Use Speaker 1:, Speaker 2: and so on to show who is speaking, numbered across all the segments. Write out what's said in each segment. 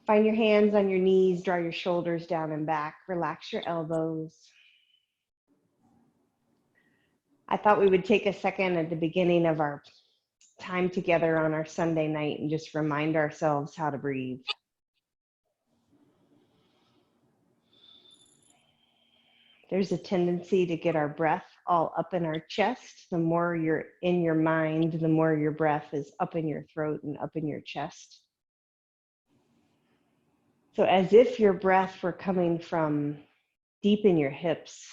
Speaker 1: Find your hands on your knees, draw your shoulders down and back, relax your elbows. I thought we would take a second at the beginning of our time together on our Sunday night and just remind ourselves how to breathe. There's a tendency to get our breath all up in our chest. The more you're in your mind, the more your breath is up in your throat and up in your chest. So as if your breath were coming from deep in your hips,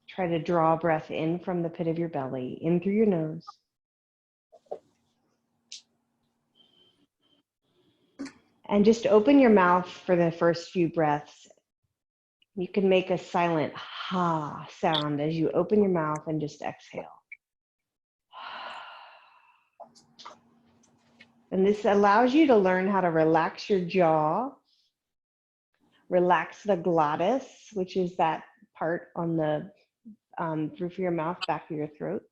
Speaker 1: try to draw breath in from the pit of your belly, in through your nose. And just open your mouth for the first few breaths. You can make a silent ha sound as you open your mouth and just exhale. And this allows you to learn how to relax your jaw, relax the glottis, which is that part on the roof of your mouth, back of your throat.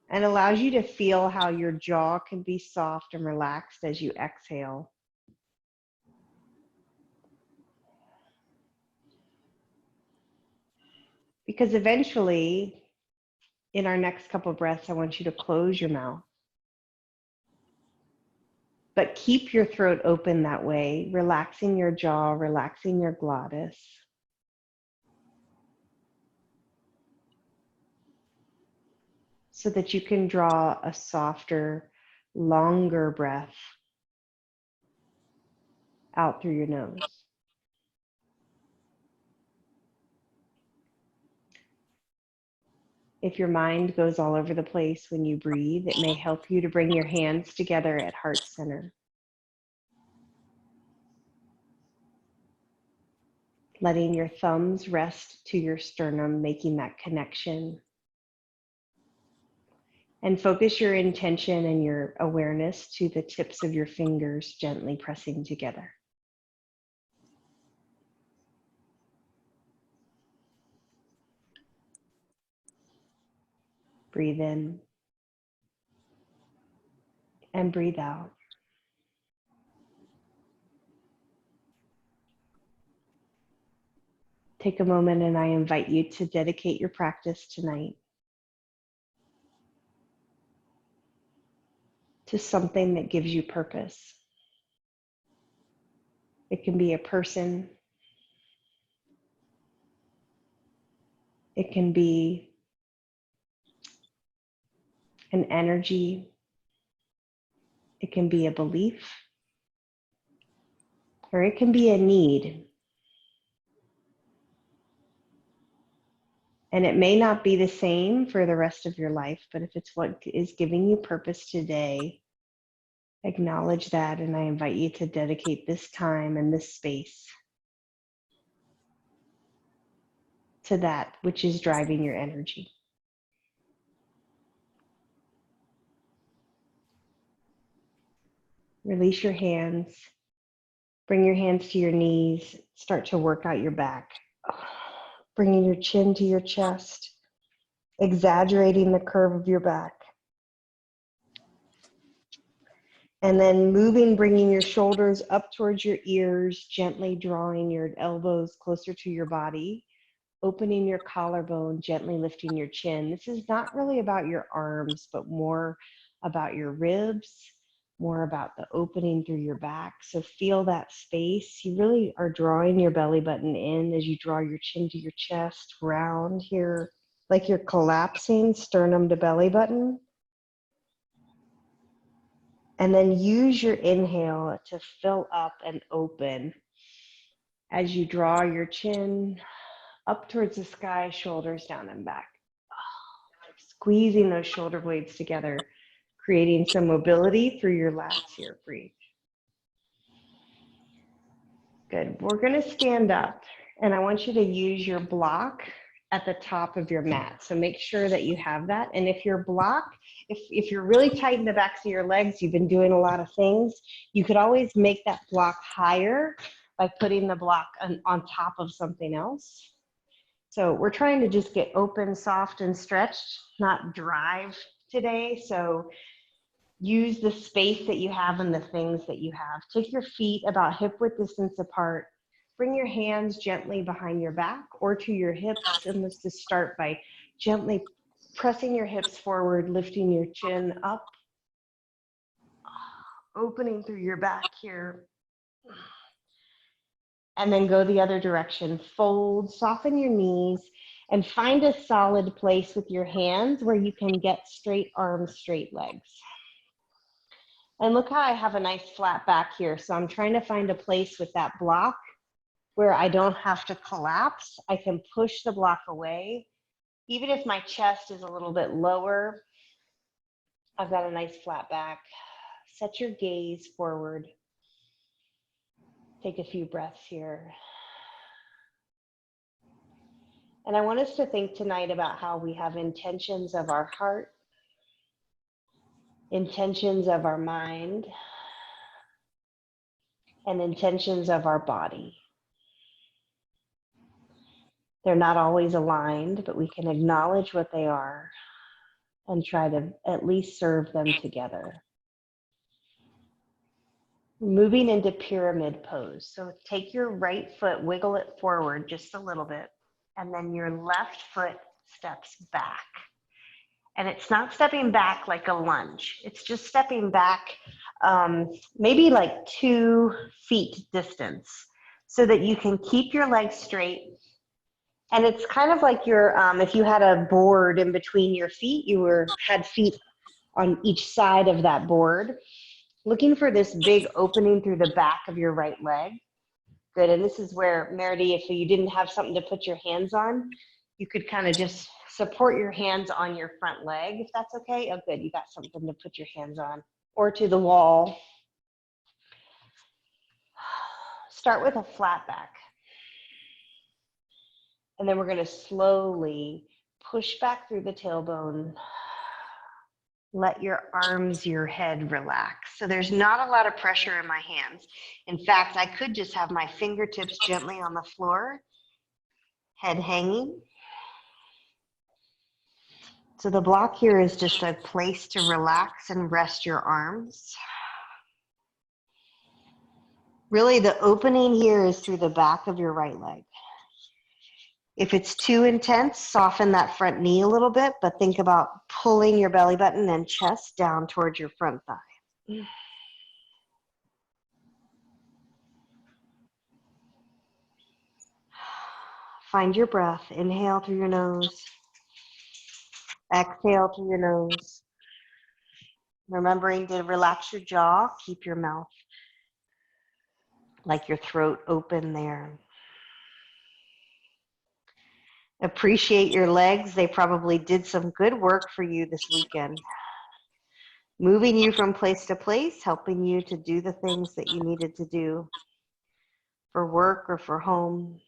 Speaker 1: And allows you to feel how your jaw can be soft and relaxed as you exhale. Because eventually, in our next couple of breaths, I want you to close your mouth. But keep your throat open that way, relaxing your jaw, relaxing your glottis. So that you can draw a softer, longer breath out through your nose. If your mind goes all over the place when you breathe, it may help you to bring your hands together at heart center. Letting your thumbs rest to your sternum, making that connection. And focus your intention and your awareness to the tips of your fingers gently pressing together. Breathe in and breathe out. Take a moment and I invite you to dedicate your practice tonight to something that gives you purpose. It can be a person. It can be an energy. It can be a belief. Or it can be a need. And it may not be the same for the rest of your life, but if it's what is giving you purpose today, acknowledge that, and I invite you to dedicate this time and this space to that which is driving your energy. Release your hands. Bring your hands to your knees. Start to work out your back. Bringing your chin to your chest, exaggerating the curve of your back. And then moving, bringing your shoulders up towards your ears, gently drawing your elbows closer to your body, opening your collarbone, gently lifting your chin. This is not really about your arms, but more about your ribs, more about the opening through your back. So feel that space. You really are drawing your belly button in as you draw your chin to your chest, round here, like you're collapsing sternum to belly button. And then use your inhale to fill up and open as you draw your chin up towards the sky, shoulders down and back. Squeezing those shoulder blades together, creating some mobility through your lats here. Breathe. Good. We're going to stand up, and I want you to use your block at the top of your mat. So make sure that you have that. And if your block, if you're really tight in the backs of your legs, you've been doing a lot of things, you could always make that block higher by putting the block on top of something else. So we're trying to just get open, soft, and stretched, not drive today. So use the space that you have and the things that you have. Take your feet about hip width distance apart. Bring your hands gently behind your back or to your hips. And let's just start by gently pressing your hips forward, lifting your chin up, opening through your back here. And then go the other direction. Fold, soften your knees, and find a solid place with your hands where you can get straight arms, straight legs. And look how I have a nice flat back here. So I'm trying to find a place with that block where I don't have to collapse. I can push the block away. Even if my chest is a little bit lower, I've got a nice flat back. Set your gaze forward. Take a few breaths here. And I want us to think tonight about how we have intentions of our heart, intentions of our mind, and intentions of our body. They're not always aligned, but we can acknowledge what they are and try to at least serve them together. Moving into pyramid pose. So take your right foot, wiggle it forward just a little bit, and then your left foot steps back. And it's not stepping back like a lunge. It's just stepping back maybe like 2 feet distance so that you can keep your legs straight. And it's kind of like your, if you had a board in between your feet, had feet on each side of that board, looking for this big opening through the back of your right leg. Good, and this is where, Meredy, if you didn't have something to put your hands on, you could kind of just support your hands on your front leg, if that's okay. Oh, good, you got something to put your hands on, or to the wall. Start with a flat back. And then we're gonna slowly push back through the tailbone. Let your arms, your head relax. So there's not a lot of pressure in my hands. In fact, I could just have my fingertips gently on the floor, head hanging. So the block here is just a place to relax and rest your arms. Really, the opening here is through the back of your right leg. If it's too intense, soften that front knee a little bit, but think about pulling your belly button and chest down towards your front thigh. Find your breath. Inhale through your nose. Exhale through your nose. Remembering to relax your jaw, keep your mouth like your throat open there. Appreciate your legs. They probably did some good work for you this weekend. Moving you from place to place, helping you to do the things that you needed to do for work or for home.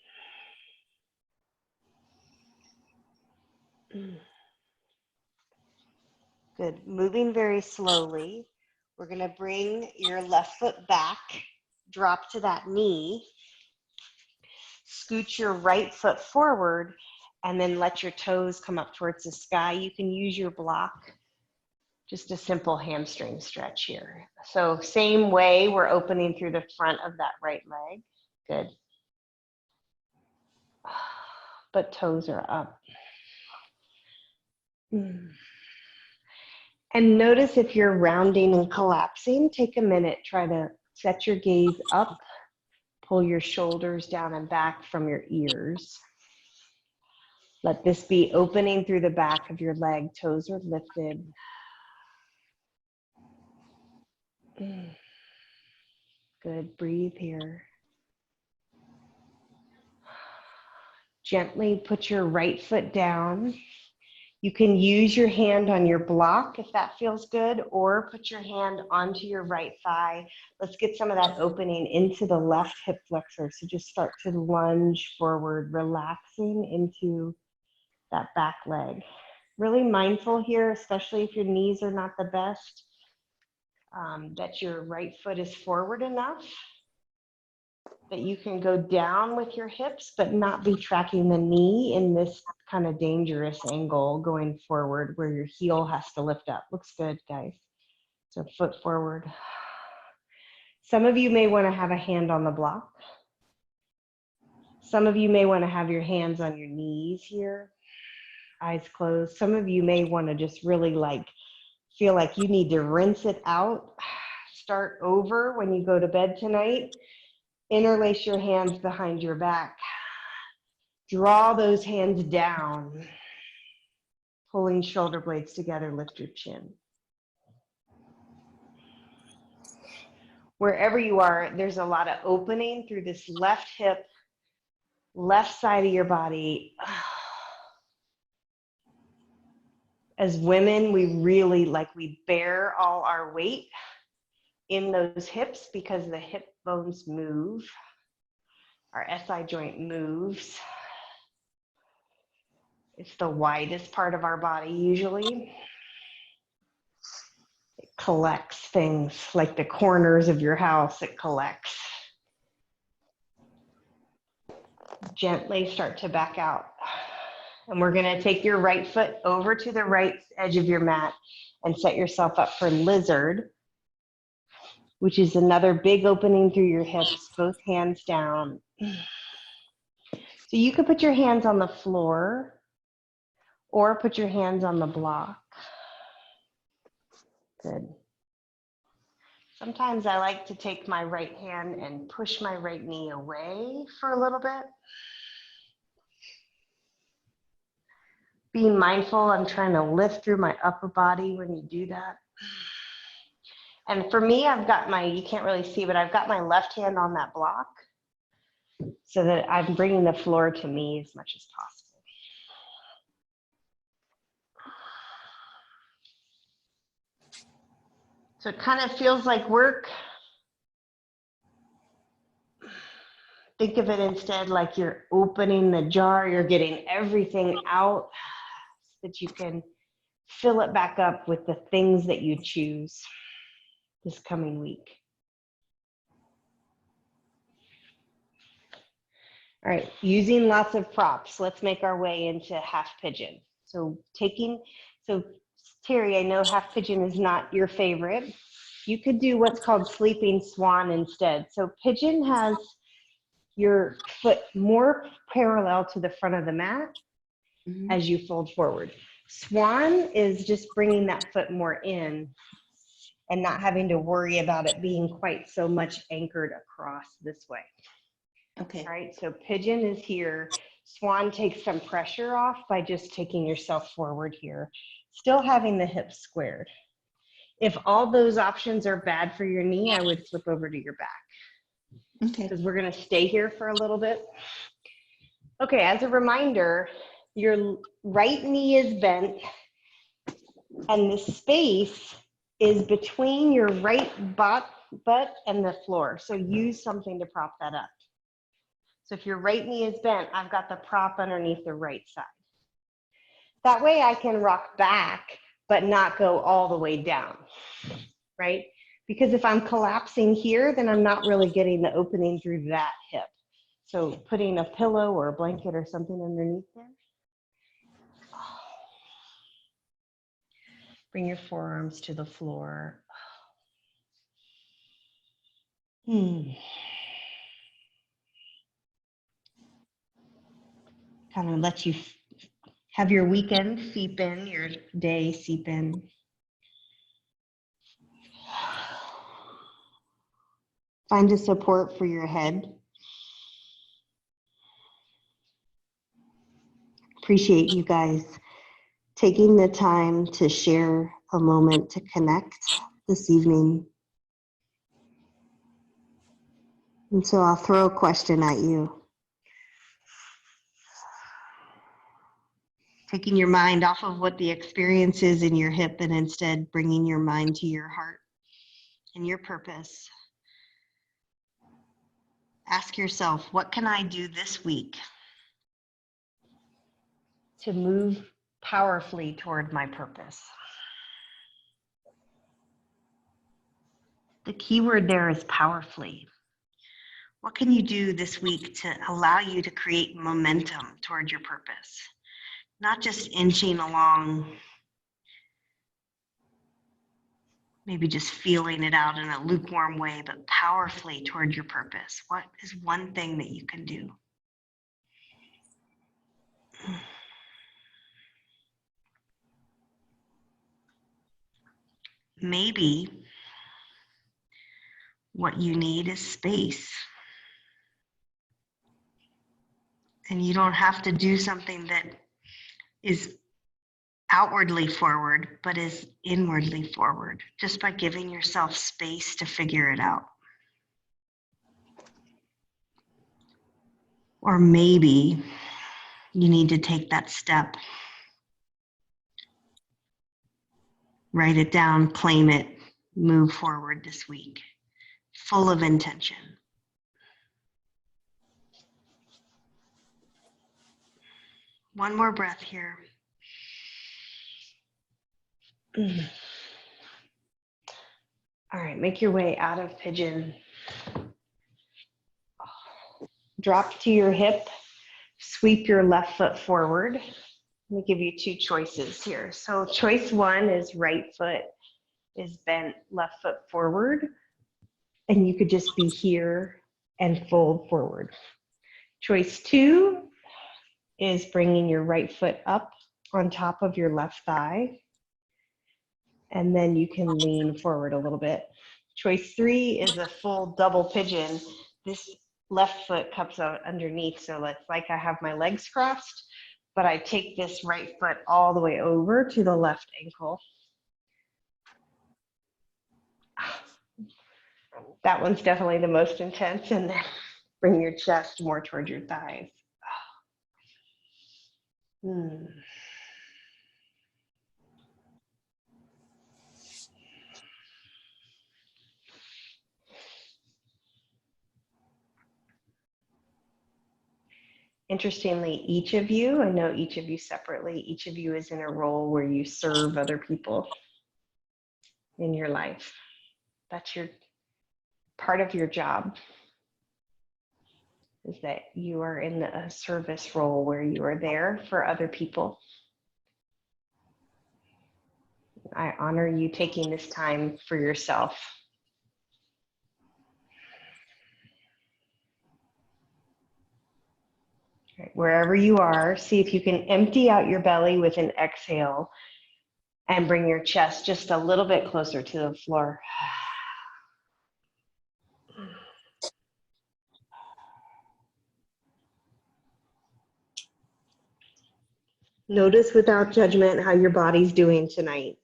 Speaker 1: Good. Moving very slowly. We're going to bring your left foot back, drop to that knee, scoot your right foot forward, and then let your toes come up towards the sky. You can use your block, just a simple hamstring stretch here. So same way, we're opening through the front of that right leg. Good. But toes are up. And notice if you're rounding and collapsing, take a minute, try to set your gaze up, pull your shoulders down and back from your ears. Let this be opening through the back of your leg, toes are lifted. Good, breathe here. Gently put your right foot down. You can use your hand on your block if that feels good, or put your hand onto your right thigh. Let's get some of that opening into the left hip flexor. So just start to lunge forward, relaxing into that back leg. Really mindful here, especially if your knees are not the best, that your right foot is forward enough. that you can go down with your hips, but not be tracking the knee in this kind of dangerous angle going forward where your heel has to lift up. Looks good, guys. So foot forward. Some of you may want to have a hand on the block. Some of you may want to have your hands on your knees here, eyes closed. Some of you may want to just really like feel like you need to rinse it out. Start over when you go to bed tonight. Interlace your hands behind your back. Draw those hands down. Pulling shoulder blades together, lift your chin. Wherever you are, there's a lot of opening through this left hip, left side of your body. As women, we really we bear all our weight in those hips because the hip bones move. Our SI joint moves. It's the widest part of our body usually. It collects things like the corners of your house, it collects. Gently start to back out. And we're gonna take your right foot over to the right edge of your mat and set yourself up for lizard, which is another big opening through your hips, both hands down. So you could put your hands on the floor or put your hands on the block. Good. Sometimes I like to take my right hand and push my right knee away for a little bit. Being mindful, I'm trying to lift through my upper body when you do that. And for me, I've got you can't really see, but I've got my left hand on that block so that I'm bringing the floor to me as much as possible. So it kind of feels like work. Think of it instead like you're opening the jar, you're getting everything out so that you can fill it back up with the things that you choose this coming week. All right, using lots of props, let's make our way into half pigeon. So Terry, I know half pigeon is not your favorite. You could do what's called sleeping swan instead. So pigeon has your foot more parallel to the front of the mat as you fold forward. Swan is just bringing that foot more in and not having to worry about it being quite so much anchored across this way.
Speaker 2: Okay.
Speaker 1: All right, so pigeon is here. Swan takes some pressure off by just taking yourself forward here, still having the hips squared. If all those options are bad for your knee, I would flip over to your back.
Speaker 2: Okay.
Speaker 1: Because we're gonna stay here for a little bit. Okay, as a reminder, your right knee is bent and the space is between your right butt and the floor. So use something to prop that up. So if your right knee is bent, I've got the prop underneath the right side. That way I can rock back, but not go all the way down, right? Because if I'm collapsing here, then I'm not really getting the opening through that hip. So putting a pillow or a blanket or something underneath there. Bring your forearms to the floor. Kind of let you have your weekend seep in, your day seep in. Find a support for your head. Appreciate you guys taking the time to share a moment to connect this evening. And so I'll throw a question at you. Taking your mind off of what the experience is in your hip and instead bringing your mind to your heart and your purpose. Ask yourself, what can I do this week to move powerfully toward my purpose? The key word there is powerfully. What can you do this week to allow you to create momentum toward your purpose? Not just inching along, maybe just feeling it out in a lukewarm way, but powerfully toward your purpose. What is one thing that you can do? Maybe what you need is space. And you don't have to do something that is outwardly forward, but is inwardly forward, just by giving yourself space to figure it out. Or maybe you need to take that step, write it down, claim it, move forward this week, full of intention. One more breath here. All right, make your way out of pigeon. Drop to your hip, sweep your left foot forward. Let me give you two choices here. So choice one is right foot is bent, left foot forward, and you could just be here and fold forward. Choice two is bringing your right foot up on top of your left thigh, and then you can lean forward a little bit. Choice three is a full double pigeon. This left foot comes out underneath, so it's like I have my legs crossed, but I take this right foot all the way over to the left ankle. That one's definitely the most intense, and then bring your chest more towards your thighs. Interestingly, each of you, I know each of you separately, each of you is in a role where you serve other people in your life. That's your part of your job, is that you are in a service role where you are there for other people. I honor you taking this time for yourself. Right, wherever you are, see if you can empty out your belly with an exhale and bring your chest just a little bit closer to the floor. Notice without judgment how your body's doing tonight.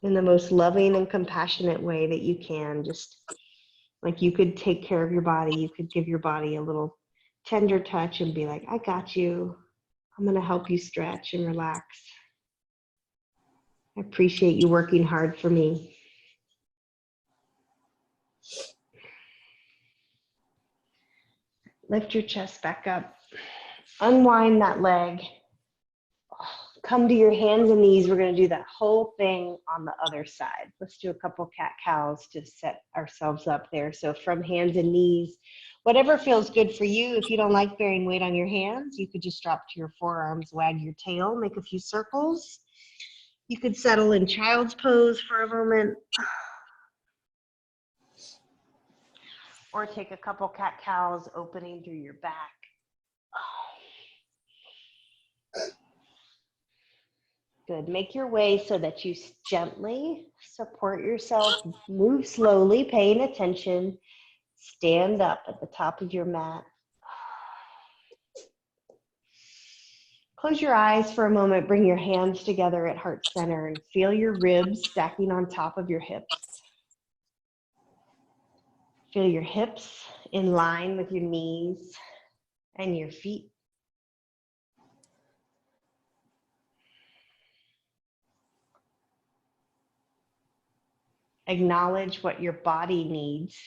Speaker 1: In the most loving and compassionate way that you can, just like you could take care of your body, you could give your body a little tender touch and be like, I got you. I'm going to help you stretch and relax. I appreciate you working hard for me. Lift your chest back up. Unwind that leg. Come to your hands and knees. We're going to do that whole thing on the other side. Let's do a couple cat-cows to set ourselves up there. So from hands and knees, whatever feels good for you. If you don't like bearing weight on your hands, you could just drop to your forearms, wag your tail, make a few circles. You could settle in child's pose for a moment. Or take a couple cat-cows, opening through your back. Good. Make your way so that you gently support yourself. Move slowly, paying attention. Stand up at the top of your mat. Close your eyes for a moment. Bring your hands together at heart center and feel your ribs stacking on top of your hips. Feel your hips in line with your knees and your feet. Acknowledge what your body needs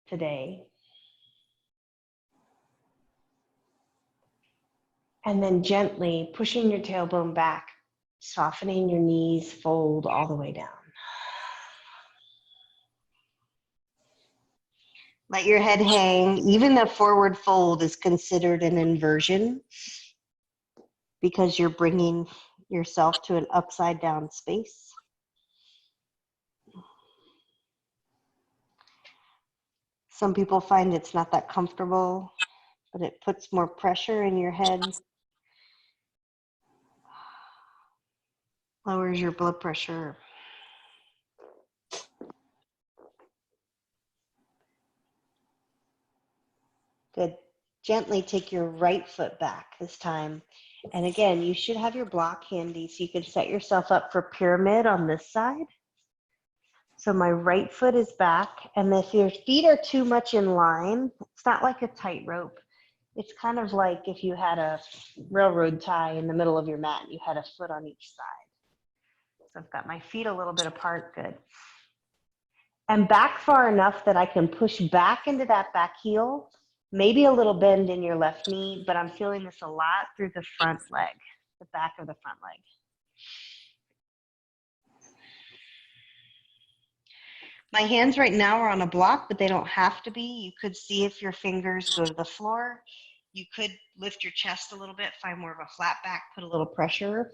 Speaker 1: today. And then gently pushing your tailbone back, softening your knees, fold all the way down. Let your head hang. Even the forward fold is considered an inversion because you're bringing yourself to an upside down space. Some people find it's not that comfortable, but it puts more pressure in your head, lowers your blood pressure. Good. Gently take your right foot back this time. And again, you should have your block handy so you can set yourself up for pyramid on this side. So my right foot is back, and if your feet are too much in line, it's not like a tightrope. It's kind of like if you had a railroad tie in the middle of your mat and you had a foot on each side. So I've got my feet a little bit apart, good. And back far enough that I can push back into that back heel, maybe a little bend in your left knee, but I'm feeling this a lot through the front leg, the back of the front leg. My hands right now are on a block, but they don't have to be. You could see if your fingers go to the floor. You could lift your chest a little bit, find more of a flat back, put a little pressure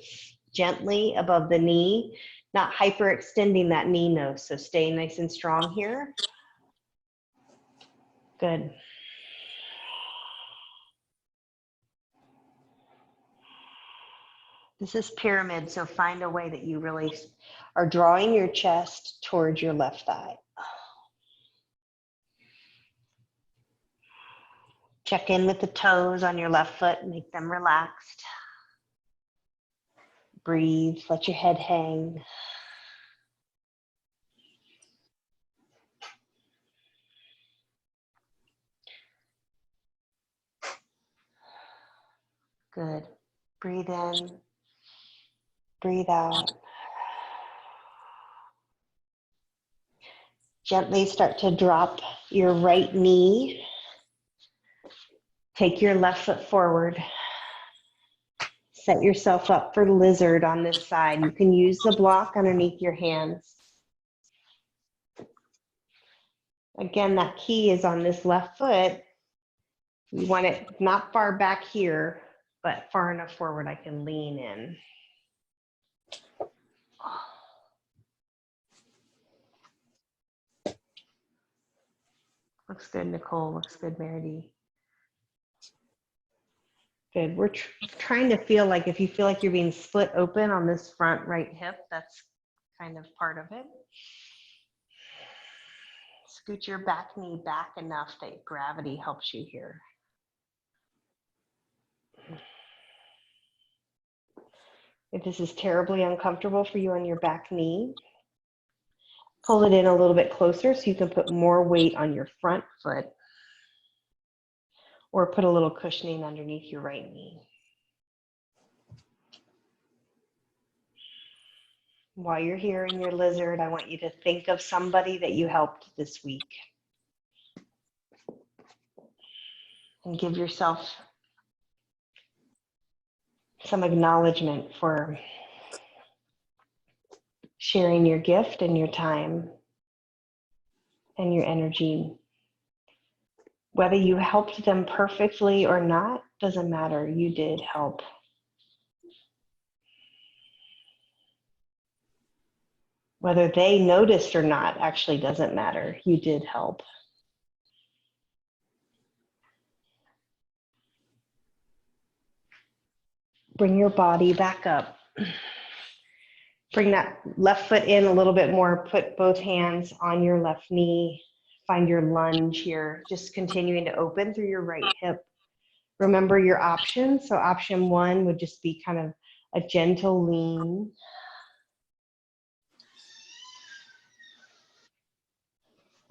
Speaker 1: gently above the knee, not hyperextending that knee nose. So stay nice and strong here. Good. This is pyramid, so find a way that you really are drawing your chest towards your left thigh. Check in with the toes on your left foot, make them relaxed. Breathe, let your head hang. Good. Breathe in, breathe out. Gently start to drop your right knee. Take your left foot forward. Set yourself up for lizard on this side. You can use the block underneath your hands. Again, that key is on this left foot. You want it not far back here, but far enough forward I can lean in. Looks good, Nicole. Looks good, Meredy. Good. We're trying to feel like if you feel like you're being split open on this front right hip, that's kind of part of it. Scoot your back knee back enough that gravity helps you here. If this is terribly uncomfortable for you on your back knee, pull it in a little bit closer so you can put more weight on your front foot, or put a little cushioning underneath your right knee. While you're here in your lizard, I want you to think of somebody that you helped this week. And give yourself some acknowledgement for sharing your gift and your time and your energy. Whether you helped them perfectly or not, doesn't matter. You did help. Whether they noticed or not actually doesn't matter. You did help. Bring your body back up. Bring that left foot in a little bit more. Put both hands on your left knee. Find your lunge here. Just continuing to open through your right hip. Remember your options. So option one would just be kind of a gentle lean.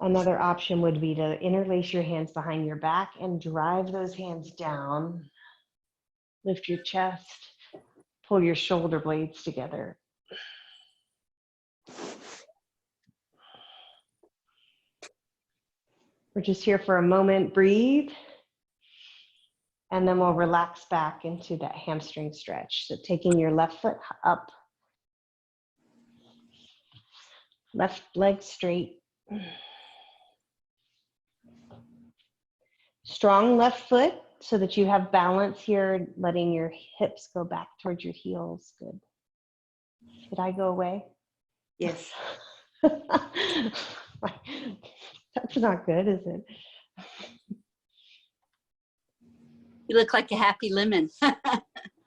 Speaker 1: Another option would be to interlace your hands behind your back and drive those hands down. Lift your chest. Pull your shoulder blades together. We're just here for a moment. Breathe. And then we'll relax back into that hamstring stretch. So taking your left foot up, left leg straight. Strong left foot so that you have balance here, letting your hips go back towards your heels. Good. Did I go away?
Speaker 2: Yes.
Speaker 1: That's not good, is it?
Speaker 3: You look like a happy lemon.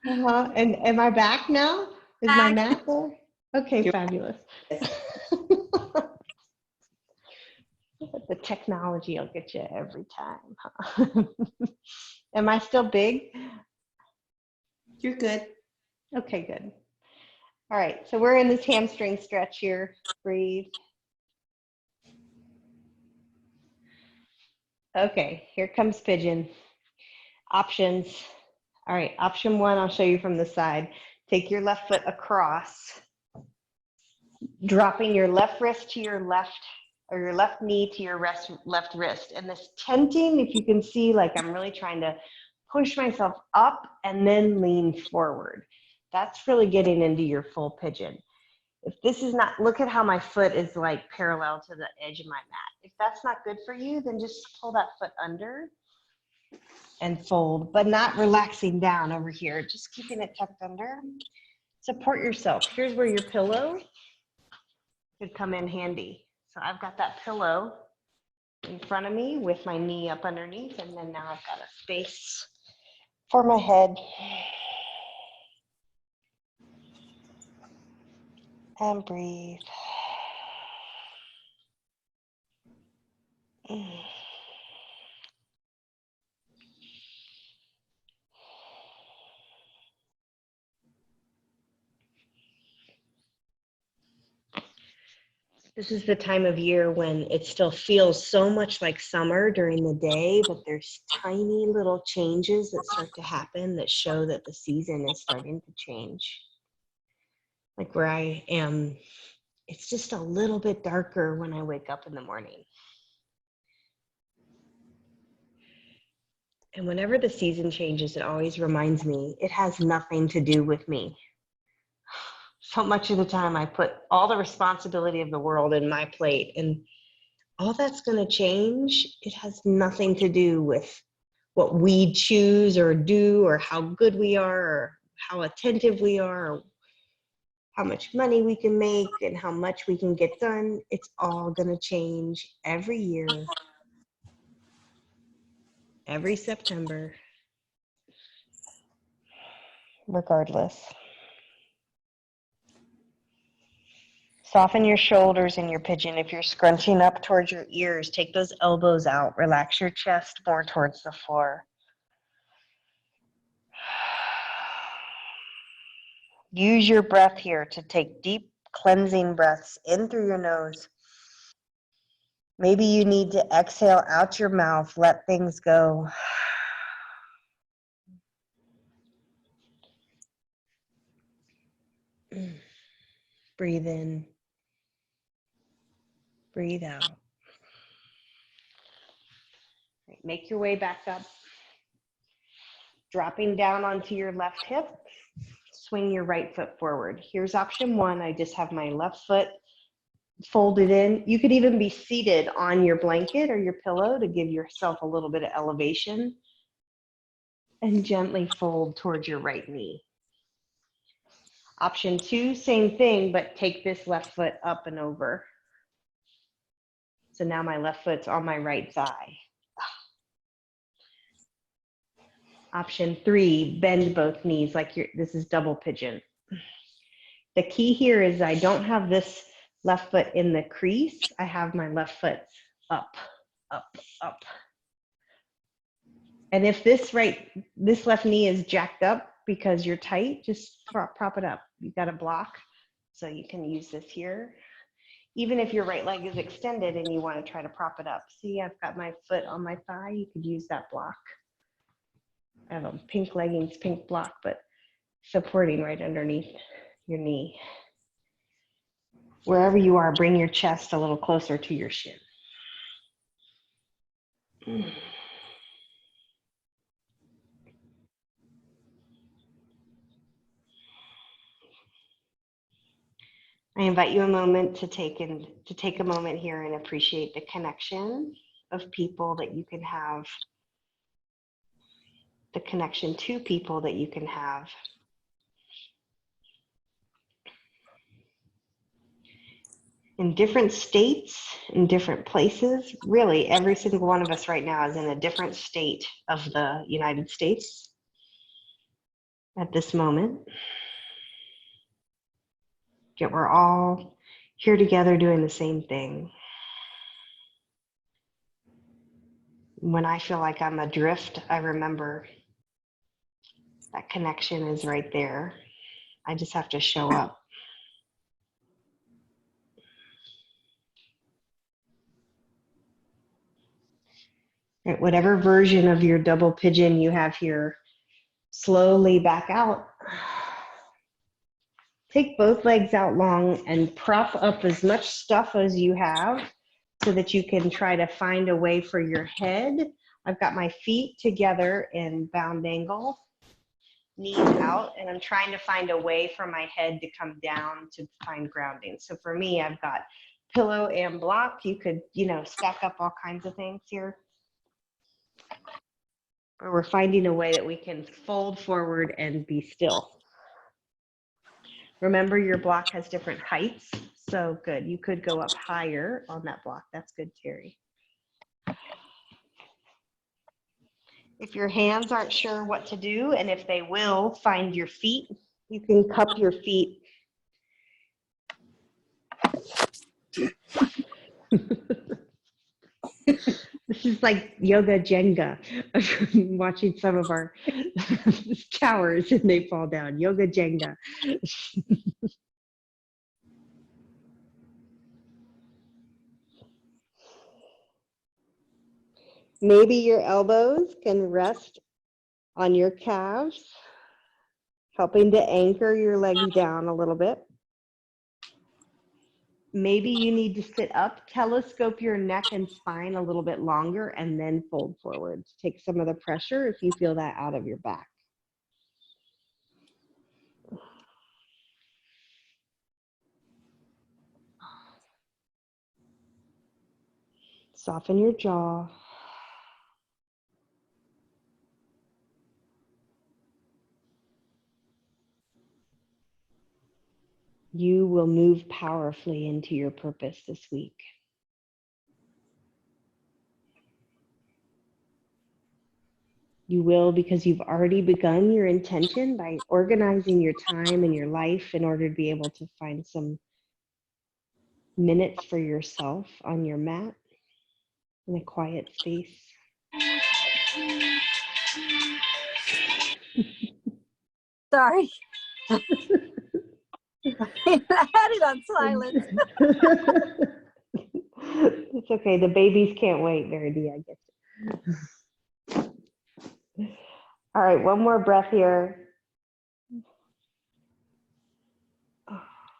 Speaker 1: And am I back now? Is my mat there? Okay, fabulous. The technology will get you every time. Huh? Am I still big?
Speaker 2: You're good.
Speaker 1: Okay, good. All right, so we're in this hamstring stretch here. Breathe. Okay, here comes pigeon. Options. All right, option one, I'll show you from the side. Take your left foot across, dropping your left wrist to your left, or your left knee to your left wrist. And this tenting, if you can see, like I'm really trying to push myself up and then lean forward. That's really getting into your full pigeon. If this is not, look at how my foot is like parallel to the edge of my mat. If that's not good for you, then just pull that foot under and fold, but not relaxing down over here, just keeping it tucked under. Support yourself. Here's where your pillow could come in handy. So I've got that pillow in front of me with my knee up underneath, and then now I've got a space for my head. And breathe. This is the time of year when it still feels so much like summer during the day, but there's tiny little changes that start to happen that show that the season is starting to change. Like where I am, it's just a little bit darker when I wake up in the morning. And whenever the season changes, it always reminds me it has nothing to do with me. So much of the time I put all the responsibility of the world in my plate, and all that's going to change. It has nothing to do with what we choose or do or how good we are or how attentive we are or how much money we can make and how much we can get done. It's all going to change every year, every September, regardless. Soften your shoulders in your pigeon. If you're scrunching up towards your ears, take those elbows out. Relax your chest more towards the floor. Use your breath here to take deep cleansing breaths in through your nose. Maybe you need to exhale out your mouth, let things go. Breathe in. Breathe out. Make your way back up. Dropping down onto your left hip, swing your right foot forward. Here's option one. I just have my left foot folded in. You could even be seated on your blanket or your pillow to give yourself a little bit of elevation, and gently fold towards your right knee. Option two, same thing, but take this left foot up and over. So now my left foot's on my right thigh. Option three, bend both knees like this is double pigeon. The key here is I don't have this left foot in the crease. I have my left foot up, up, up. And if this left knee is jacked up because you're tight, just prop it up. You've got a block, so you can use this here. Even if your right leg is extended and you want to try to prop it up. See, I've got my foot on my thigh. You could use that block. I have a pink leggings, pink block, but supporting right underneath your knee. Wherever you are, bring your chest a little closer to your shin. I invite you a moment to take a moment here and appreciate the connection of people that you can have the connection to people that you can have. In different states, in different places, really every single one of us right now is in a different state of the United States at this moment. Yet we're all here together doing the same thing. When I feel like I'm adrift, I remember that connection is right there. I just have to show up. Right, whatever version of your double pigeon you have here, slowly back out. Take both legs out long and prop up as much stuff as you have so that you can try to find a way for your head. I've got my feet together in bound angle, knees out, and I'm trying to find a way for my head to come down to find grounding. So for me, I've got pillow and block. You could, stack up all kinds of things here. Or we're finding a way that we can fold forward and be still. Remember, your block has different heights. So good. You could go up higher on that block. That's good, Terry. If your hands aren't sure what to do, and if they will find your feet, you can cup your feet. This is like yoga Jenga. I'm watching some of our towers and they fall down. Yoga Jenga. Maybe your elbows can rest on your calves, helping to anchor your legs down a little bit. Maybe you need to sit up, telescope your neck and spine a little bit longer, and then fold forward to take some of the pressure if you feel that out of your back. Soften your jaw. You will move powerfully into your purpose this week. You will because you've already begun your intention by organizing your time and your life in order to be able to find some minutes for yourself on your mat in a quiet space.
Speaker 3: Sorry. I had it on silent.
Speaker 1: It's okay. The babies can't wait, Verity. I get you. All right, one more breath here.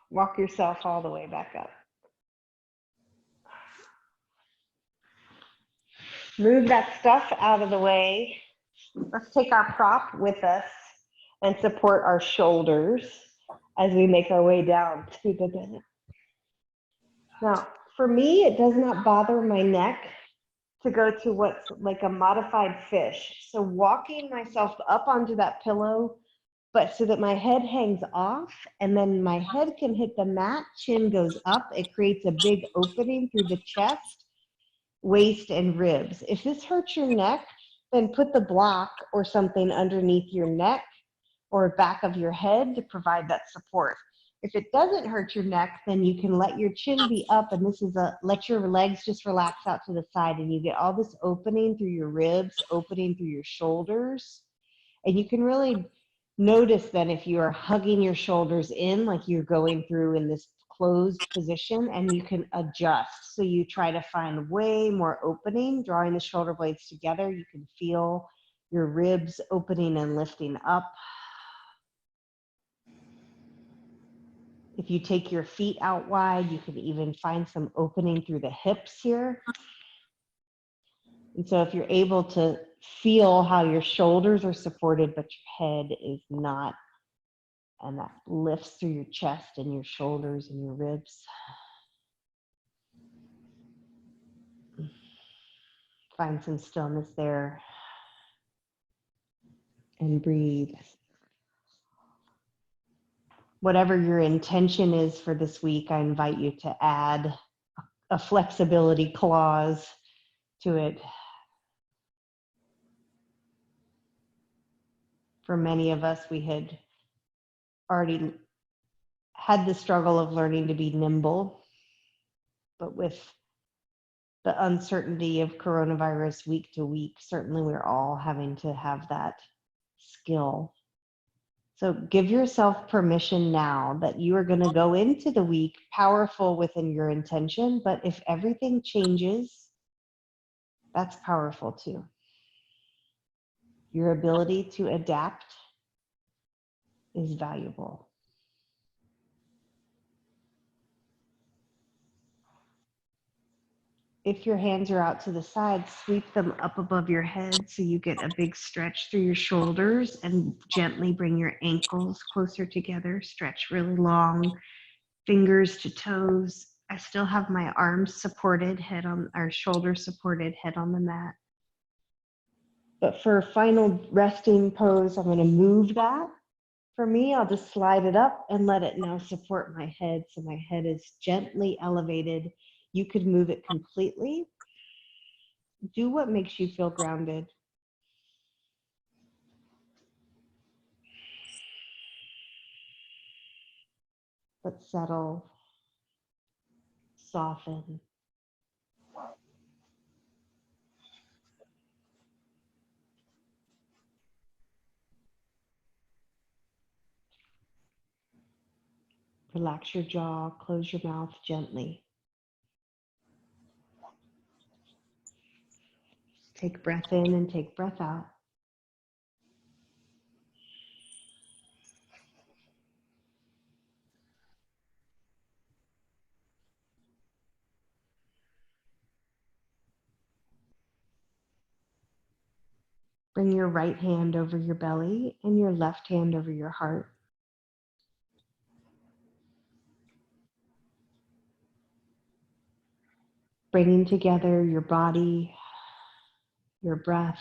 Speaker 1: Walk yourself all the way back up. Move that stuff out of the way. Let's take our prop with us and support our shoulders as we make our way down to the bed. Now, for me, it does not bother my neck to go to what's like a modified fish. So walking myself up onto that pillow, but so that my head hangs off and then my head can hit the mat, chin goes up, it creates a big opening through the chest, waist, and ribs. If this hurts your neck, then put the block or something underneath your neck or back of your head to provide that support. If it doesn't hurt your neck, then you can let your chin be up, and this is let your legs just relax out to the side, and you get all this opening through your ribs, opening through your shoulders. And you can really notice then if you are hugging your shoulders in, like you're going through in this closed position, and you can adjust. So you try to find way more opening, drawing the shoulder blades together. You can feel your ribs opening and lifting up. If you take your feet out wide, you can even find some opening through the hips here. And so if you're able to feel how your shoulders are supported, but your head is not, and that lifts through your chest and your shoulders and your ribs. Find some stillness there. and breathe. Whatever your intention is for this week, I invite you to add a flexibility clause to it. For many of us, we had already had the struggle of learning to be nimble, but with the uncertainty of coronavirus week to week, certainly we're all having to have that skill. So give yourself permission now that you are going to go into the week powerful within your intention, but if everything changes, that's powerful too. Your ability to adapt is valuable. If your hands are out to the side, sweep them up above your head so you get a big stretch through your shoulders, and gently bring your ankles closer together. Stretch really long, fingers to toes. I still have my arms supported, head on, or shoulders supported, head on the mat. But for a final resting pose, I'm going to move that. For me, I'll just slide it up and let it now support my head. So my head is gently elevated. You could move it completely. Do what makes you feel grounded. But settle, soften. Relax your jaw, close your mouth gently. Take breath in and take breath out. Bring your right hand over your belly and your left hand over your heart. Bringing together your body, your breath,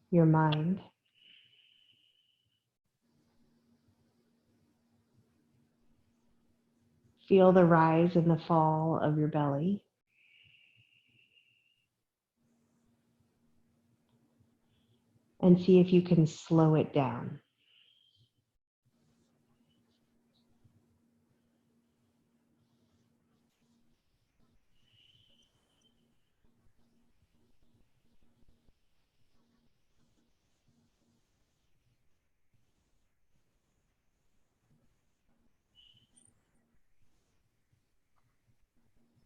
Speaker 1: your mind. Feel the rise and the fall of your belly. And see if you can slow it down.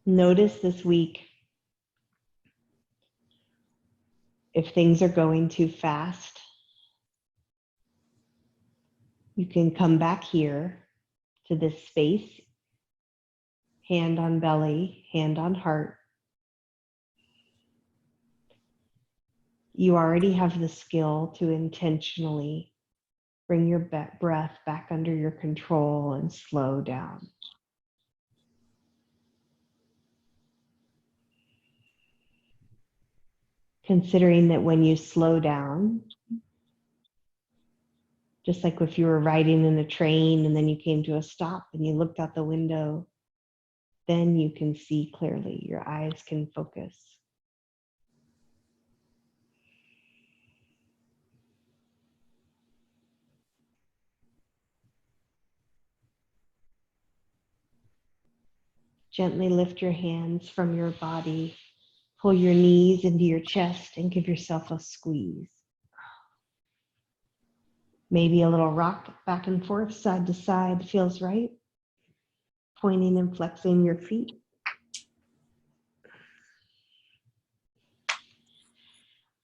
Speaker 1: Notice this week if things are going too fast. You can come back here to this space, hand on belly, hand on heart. You already have the skill to intentionally bring your breath back under your control and slow down. Considering that when you slow down, just like if you were riding in a train and then you came to a stop and you looked out the window, then you can see clearly, your eyes can focus. Gently lift your hands from your body, pull your knees into your chest and give yourself a squeeze. Maybe a little rock back and forth, side to side feels right. Pointing and flexing your feet.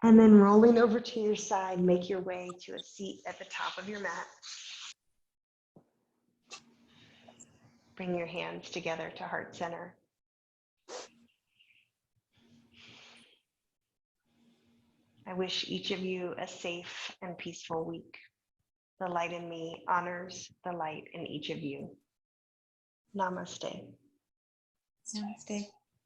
Speaker 1: And then rolling over to your side, make your way to a seat at the top of your mat. Bring your hands together to heart center. I wish each of you a safe and peaceful week. The light in me honors the light in each of you. Namaste.
Speaker 2: Namaste.